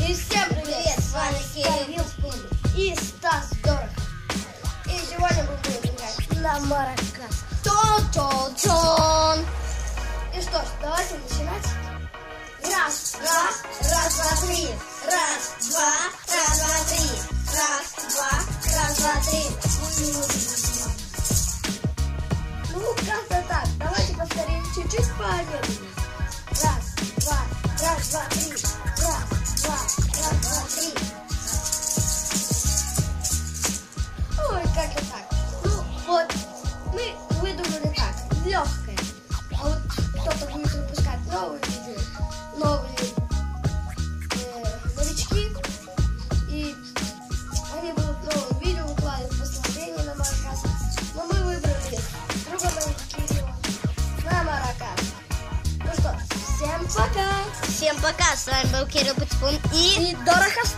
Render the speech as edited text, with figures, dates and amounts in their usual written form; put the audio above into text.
И всем привет, с вами Кирилл и Стас Дорохов. И сегодня мы будем играть на маракас. Тон-тон-тон. И что ж, давайте начинать. Раз, два, три. Раз, два, три. Раз, два, три. Ну, как-то так. Давайте повторим чуть-чуть помедленнее. Раз, два, три. Раз, два, три. Ой, как-то так. Ну, вот, мы выдумали так, легкое. А вот кто-то будет выпускать новые видео, новые новички. И они будут новые видео выкладывать послабления на маракас. Но мы выбрали другого Кирилла на маракас. Ну что, всем пока! Всем пока, с вами был Кирилл Пацпун И Дорохов.